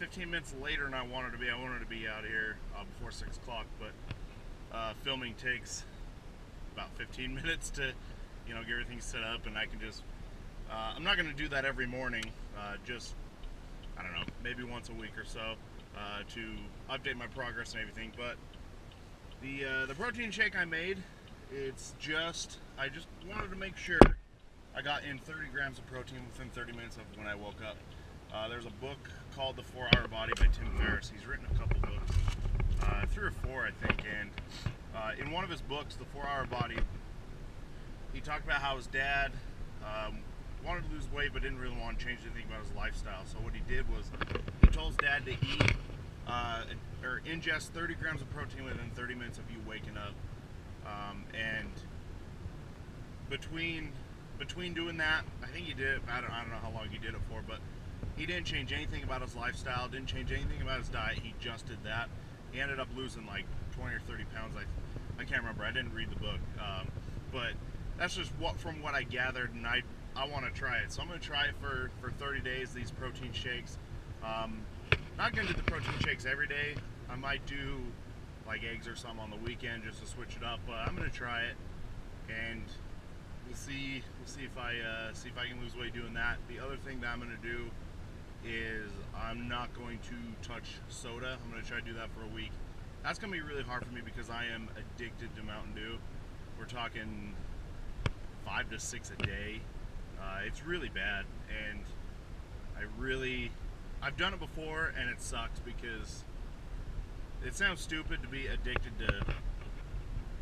15 minutes later than I wanted to be. I wanted to be out here before 6 o'clock, but filming takes about 15 minutes to, you know, get everything set up, and I can just, I'm not going to do that every morning, just, I don't know, maybe once a week or so, to update my progress and everything. But the protein shake I made, it's just, I just wanted to make sure I got in 30 grams of protein within 30 minutes of when I woke up. There's a book called The 4-Hour Body by Tim Ferriss. He's written a couple books, 3 or 4 I think, and in one of his books, The 4-Hour Body, he talked about how his dad wanted to lose weight but didn't really want to change anything about his lifestyle. So what he did was he told his dad to eat or ingest 30 grams of protein within 30 minutes of you waking up, and between doing that, I think he did it, I don't know how long he did it for, but he didn't change anything about his lifestyle, didn't change anything about his diet. He just did that. He ended up losing like 20 or 30 pounds. I can't remember. I didn't read the book, but that's just from what I gathered, and I want to try it. So I'm going to try it for 30 days, these protein shakes. Not going to do the protein shakes every day. I might do like eggs or something on the weekend just to switch it up, but I'm going to try it, and we'll see if I can lose weight doing that. The other thing that I'm going to do is I'm not going to touch soda. I'm going to try to do that for a week. That's going to be really hard for me because I am addicted to Mountain Dew. We're talking 5 to 6 a day. It's really bad, and I've done it before, and it sucks because it sounds stupid to be addicted to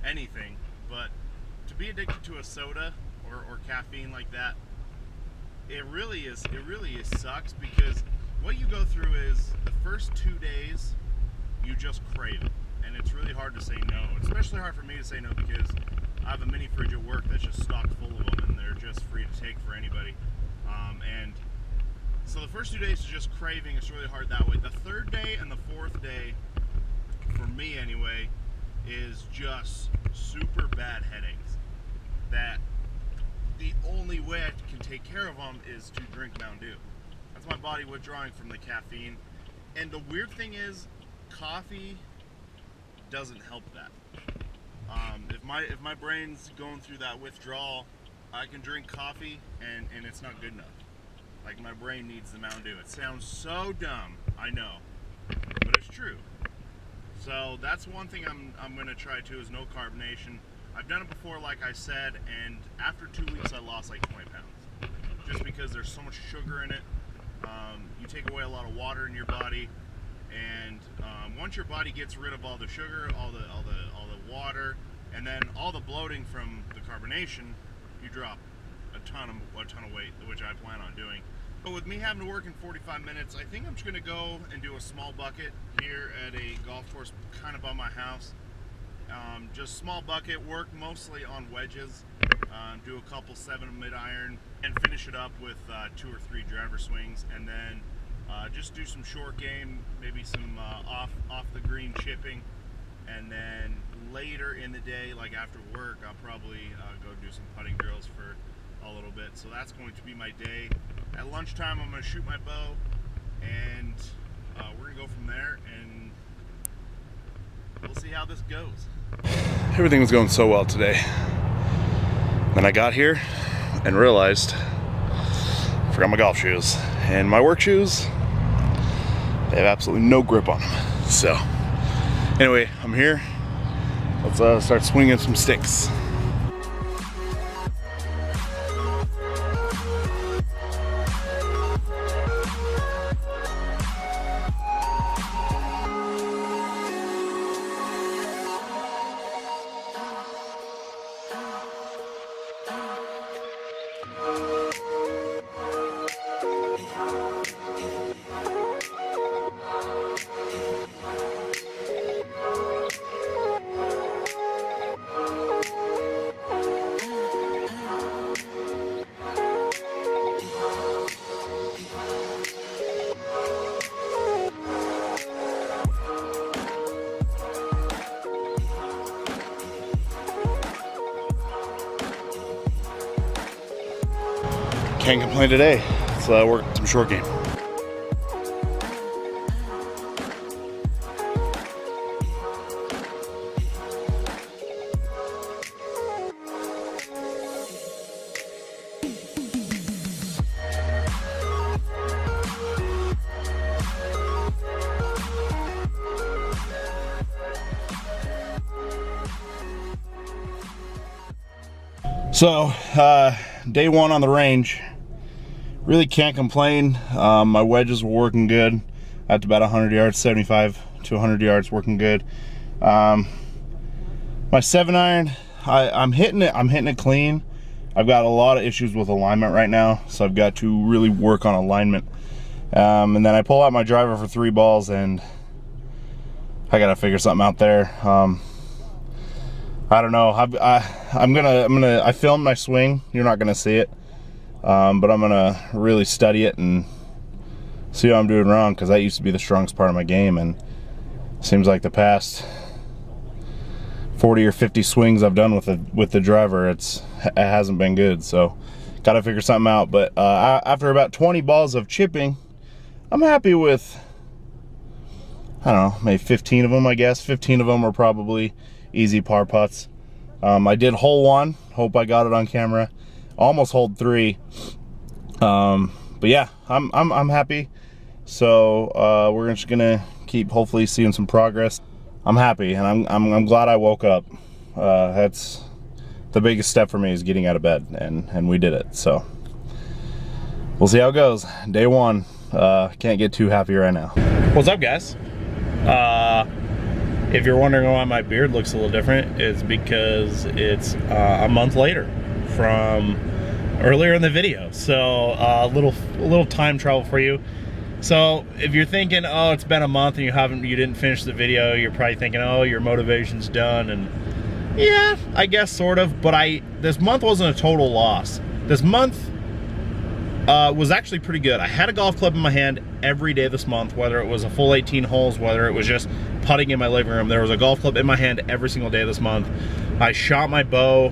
anything, but to be addicted to a soda or caffeine like that, it really sucks, because what you go through is the first 2 days you just crave it, and it's really hard to say no. It's especially hard for me to say no because I have a mini fridge at work that's just stocked full of them, and they're just free to take for anybody. And so the first 2 days is just craving. It's really hard that way. The 3rd day and the 4th day, for me anyway, is just super bad headaches. That the only way I can take care of them is to drink Mountain Dew. That's my body withdrawing from the caffeine. And the weird thing is, coffee doesn't help that. If my brain's going through that withdrawal, I can drink coffee and it's not good enough. Like, my brain needs the Mountain Dew. It sounds so dumb, I know, but it's true. So that's one thing I'm going to try too, is no carbonation. I've done it before, like I said, and after 2 weeks I lost like 20 pounds. Just because there's so much sugar in it. You take away a lot of water in your body, and once your body gets rid of all the sugar, all the water, and then all the bloating from the carbonation, you drop a ton of weight, which I plan on doing. But with me having to work in 45 minutes, I think I'm just going to go and do a small bucket here at a golf course kind of by my house. Just small bucket, work mostly on wedges, do a couple 7 mid-iron, and finish it up with 2 or 3 driver swings, and then just do some short game, maybe some off the green chipping, and then later in the day, like after work, I'll probably go do some putting drills for a little bit. So that's going to be my day. At lunchtime, I'm going to shoot my bow, and we're going to go from there, and we'll see how this goes. Everything was going so well today. Then I got here and realized I forgot my golf shoes. And my work shoes, they have absolutely no grip on them. So, anyway, I'm here. Let's start swinging some sticks. Can't complain today. Let's work some short game. So, day one on the range. Really can't complain. My wedges were working good. At about 100 yards, 75 to 100 yards, working good. My 7-iron, I'm hitting it clean. I've got a lot of issues with alignment right now, so I've got to really work on alignment. And then I pull out my driver for 3 balls, and I gotta figure something out there. I don't know. I filmed my swing. You're not gonna see it, but I'm gonna really study it and see what I'm doing wrong, because that used to be the strongest part of my game, and it seems like the past 40 or 50 swings I've done with the driver, it hasn't been good. So gotta figure something out. But after about 20 balls of chipping, I'm happy with, I don't know, maybe 15 of them, I guess. 15 of them were probably easy par putts. I did hole 1. Hope I got it on camera. Almost holed 3. But yeah, I'm happy. So we're just gonna keep hopefully seeing some progress. I'm happy, and I'm glad I woke up. That's the biggest step for me, is getting out of bed, and we did it. So we'll see how it goes. Day 1. Can't get too happy right now. What's up, guys? If you're wondering why my beard looks a little different, it's because it's a month later from earlier in the video. So a little time travel for you. So if you're thinking, oh, it's been a month and you didn't finish the video, you're probably thinking, oh, your motivation's done. And yeah, I guess sort of. But this month wasn't a total loss. This month was actually pretty good. I had a golf club in my hand every day this month, whether it was a full 18 holes, whether it was just putting in my living room. There was a golf club in my hand every single day this month. I shot my bow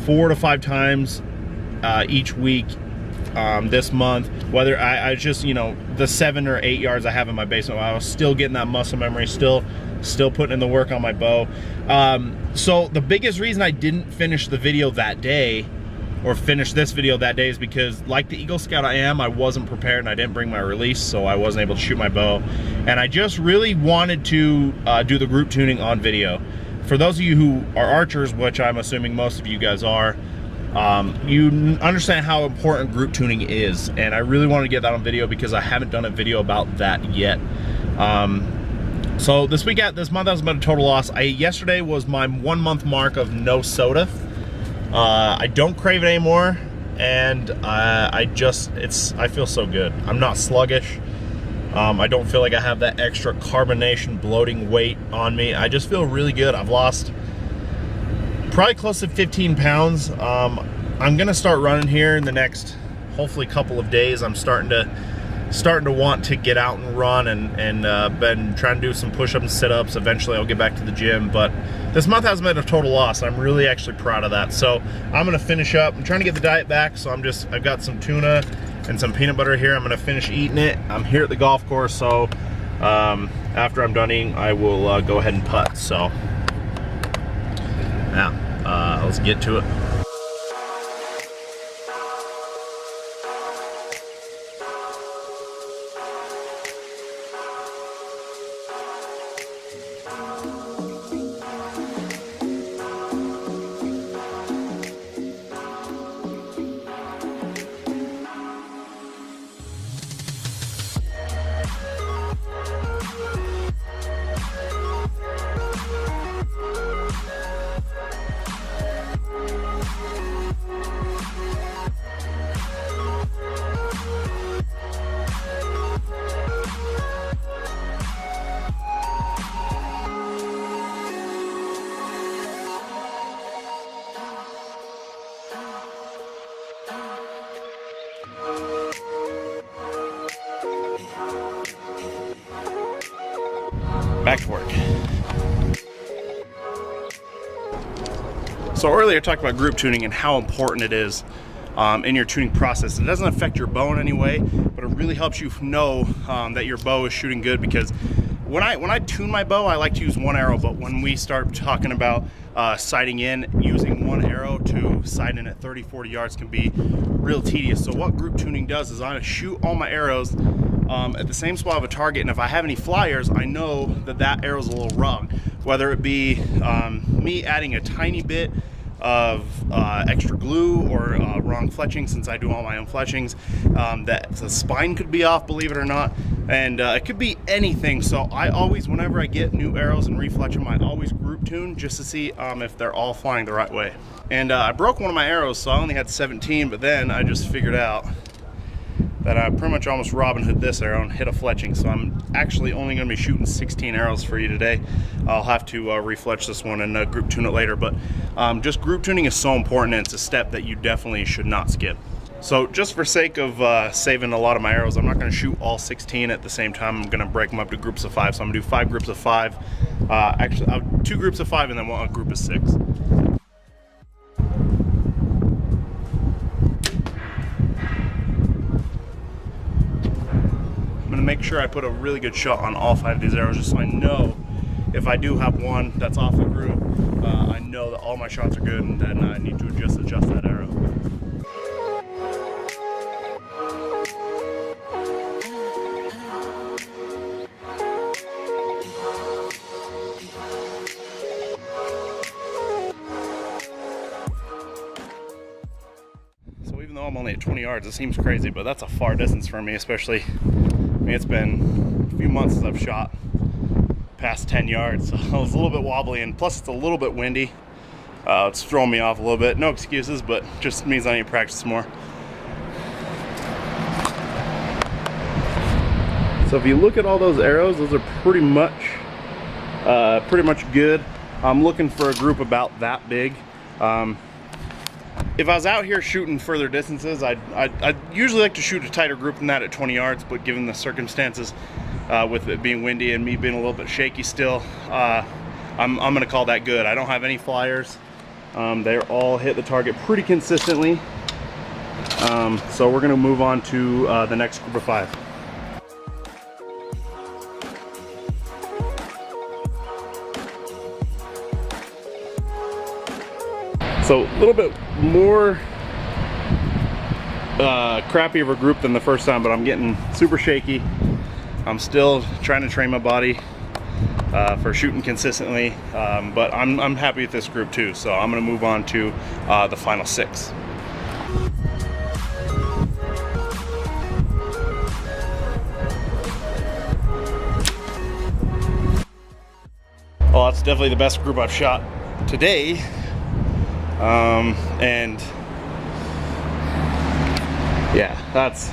4 to 5 times each week this month. Whether I just, you know, the 7 or 8 yards I have in my basement, I was still getting that muscle memory, still putting in the work on my bow. So the biggest reason I didn't finish the video that day, or finish this video that day, is because, like the Eagle Scout I am, I wasn't prepared and I didn't bring my release, so I wasn't able to shoot my bow. And I just really wanted to do the group tuning on video. For those of you who are archers, which I'm assuming most of you guys are, you understand how important group tuning is, and I really want to get that on video because I haven't done a video about that yet. So this month I was about a total loss. Yesterday was my 1 month mark of no soda. I don't crave it anymore, and I feel so good. I'm not sluggish. I don't feel like I have that extra carbonation bloating weight on me. I just feel really good. I've lost probably close to 15 pounds. I'm gonna start running here in the next, hopefully, couple of days. I'm starting to want to get out and run, and been trying to do some push-ups and sit-ups. Eventually I'll get back to the gym, but this month hasn't been a total loss. I'm really actually proud of that. So I'm gonna finish up. I'm trying to get the diet back, so I've got some tuna and some peanut butter here. I'm gonna finish eating it. I'm here at the golf course, so after I'm done eating, I will go ahead and putt. So yeah, let's get to it. Back to work. So earlier I talked about group tuning and how important it is in your tuning process. It doesn't affect your bow in any way, but it really helps you know that your bow is shooting good, because when I tune my bow, I like to use one arrow, but when we start talking about sighting in, using one arrow to sight in at 30-40 yards can be real tedious. So what group tuning does is I'm gonna shoot all my arrows at the same spot of a target, and if I have any flyers, I know that arrow's a little wrong. Whether it be me adding a tiny bit of extra glue or wrong fletching, since I do all my own fletchings. That the spine could be off, believe it or not, and it could be anything. So I always, whenever I get new arrows and refletch them, I always group tune just to see if they're all flying the right way. And I broke one of my arrows, so I only had 17, but then I just figured out that I pretty much almost Robin Hood this arrow and hit a fletching, so I'm actually only going to be shooting 16 arrows for you today. I'll have to refletch this one and group tune it later, but just group tuning is so important, and it's a step that you definitely should not skip. So just for sake of saving a lot of my arrows, I'm not going to shoot all 16 at the same time. I'm going to break them up to groups of 5, so I'm going to do 5 groups of 5. Actually, 2 groups of 5 and then a group of 6. Make sure I put a really good shot on all 5 of these arrows, just so I know if I do have one that's off the group, I know that all my shots are good, and then I need to adjust that arrow. So even though I'm only at 20 yards, it seems crazy, but that's a far distance for me, especially. I mean, it's been a few months since I've shot past 10 yards, so I was a little bit wobbly, and plus it's a little bit windy. It's throwing me off a little bit. No excuses, but just means I need to practice more. So if you look at all those arrows, those are pretty much good. I'm looking for a group about that big. If I was out here shooting further distances, I'd usually like to shoot a tighter group than that at 20 yards, but given the circumstances, with it being windy and me being a little bit shaky still, I'm going to call that good. I don't have any flyers. They're all hit the target pretty consistently. So we're going to move on to the next group of 5. So a little bit more crappy of a group than the first time, but I'm getting super shaky. I'm still trying to train my body for shooting consistently, but I'm happy with this group too. So I'm going to move on to the final 6. Well, that's definitely the best group I've shot today. And yeah, that's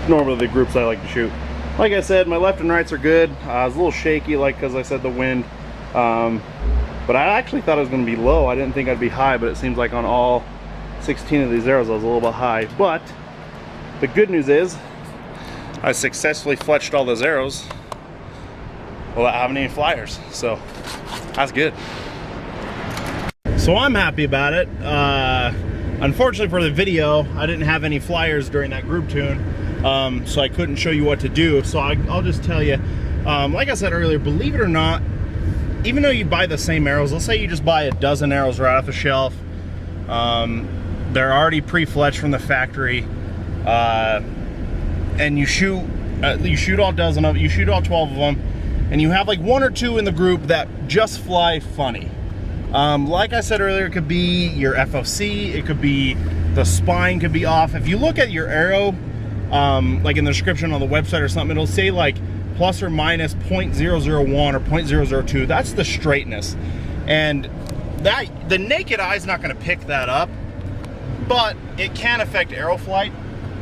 normally the groups I like to shoot. Like I said, my left and rights are good. I was a little shaky, because I said, the wind. But I actually thought it was going to be low. I didn't think I'd be high, but it seems like on all 16 of these arrows I was a little bit high. But the good news is I successfully fletched all those arrows without having any flyers, so that's good. So I'm happy about it. Unfortunately for the video, I didn't have any flyers during that group tune, so I couldn't show you what to do. So I'll just tell you, like I said earlier, believe it or not, even though you buy the same arrows, let's say you just buy a dozen arrows right off the shelf, they're already pre-fletched from the factory, and you shoot all 12 of them, and you have like 1 or 2 in the group that just fly funny. Like I said earlier, it could be your FOC, it could be the spine could be off. If you look at your arrow, like in the description on the website or something, it'll say like plus or minus 0.001 or 0.002. That's the straightness. And that the naked eye is not going to pick that up, but it can affect arrow flight.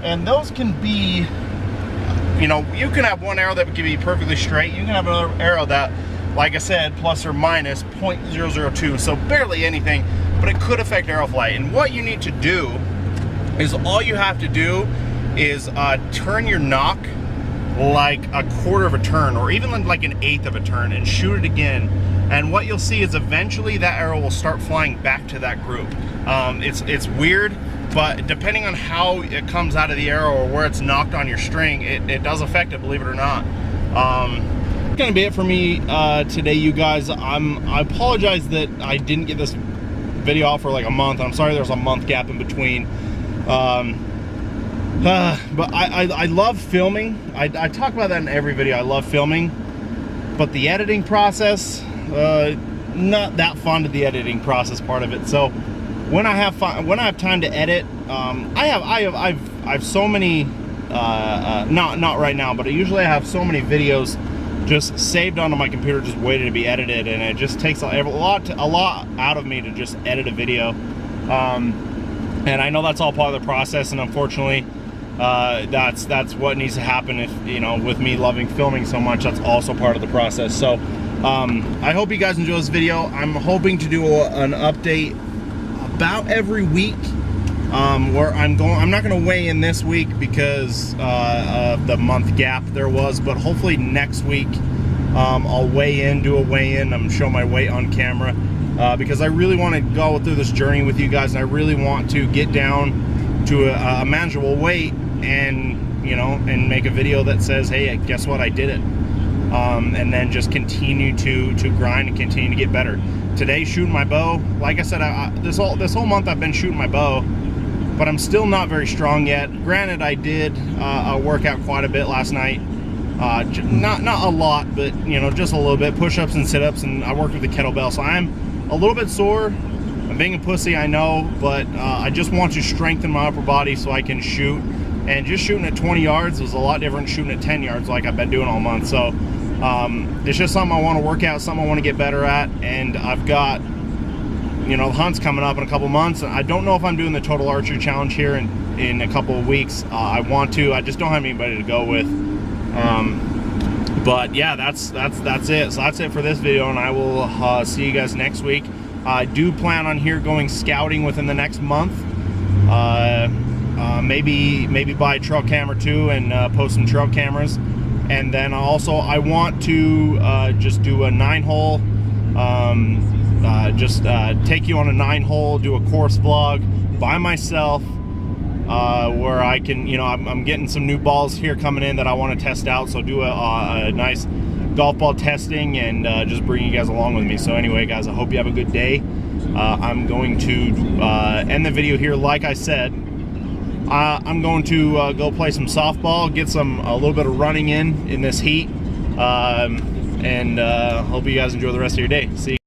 And those can be, you know, you can have one arrow that can be perfectly straight. You can have another arrow that, like I said, plus or minus 0.002, so barely anything, but it could affect arrow flight. And what you need to do is, all you have to do is turn your knock like a quarter of a turn, or even like an eighth of a turn, and shoot it again. And what you'll see is eventually that arrow will start flying back to that group. It's weird, but depending on how it comes out of the arrow or where it's knocked on your string, it does affect it, believe it or not. Gonna be it for me today, you guys. I apologize that I didn't get this video out for like a month. I'm sorry there's a month gap in between, but I love filming. I talk about that in every video. I love filming, but the editing process, not that fond of the editing process part of it. So when I have time to edit, I've so many, not right now, but usually I have so many videos just saved onto my computer, just waiting to be edited, and it just takes a lot out of me to just edit a video. And I know that's all part of the process, and unfortunately, that's what needs to happen. If, you know, with me loving filming so much, that's also part of the process. So I hope you guys enjoy this video. I'm hoping to do an update about every week, where I'm not going to weigh in this week because of the month gap there was, but hopefully next week I'll weigh in, do a weigh-in. I'm showing my weight on camera because I really want to go through this journey with you guys, and I really want to get down to a manageable weight, and, you know, and make a video that says, hey, guess what, I did it. And then just continue to grind and continue to get better. Today, shooting my bow, like I said, this whole month I've been shooting my bow, but I'm still not very strong yet. Granted, I did work out quite a bit last night. Not a lot, but, you know, just a little bit, push-ups and sit-ups, and I worked with the kettlebell, so I'm a little bit sore. I'm being a pussy, I know, but I just want to strengthen my upper body so I can shoot. And just shooting at 20 yards was a lot different than shooting at 10 yards like I've been doing all month. So it's just something I want to work out, something I want to get better at. And I've got, you know, the hunt's coming up in a couple months. I don't know if I'm doing the Total Archery Challenge here in a couple of weeks. I want to. I just don't have anybody to go with. But yeah, that's it. So that's it for this video, and I will see you guys next week. I do plan on going scouting within the next month. Maybe buy a trail camera too, and post some trail cameras. And then also I want to just do a 9-hole, take you on a 9-hole, do a course vlog by myself, where I can, you know, I'm getting some new balls here coming in that I want to test out, so do a nice golf ball testing, and just bring you guys along with me. So anyway, guys, I hope you have a good day. I'm going to end the video here. Like I said, I'm going to go play some softball, get a little bit of running in this heat, and hope you guys enjoy the rest of your day. See you.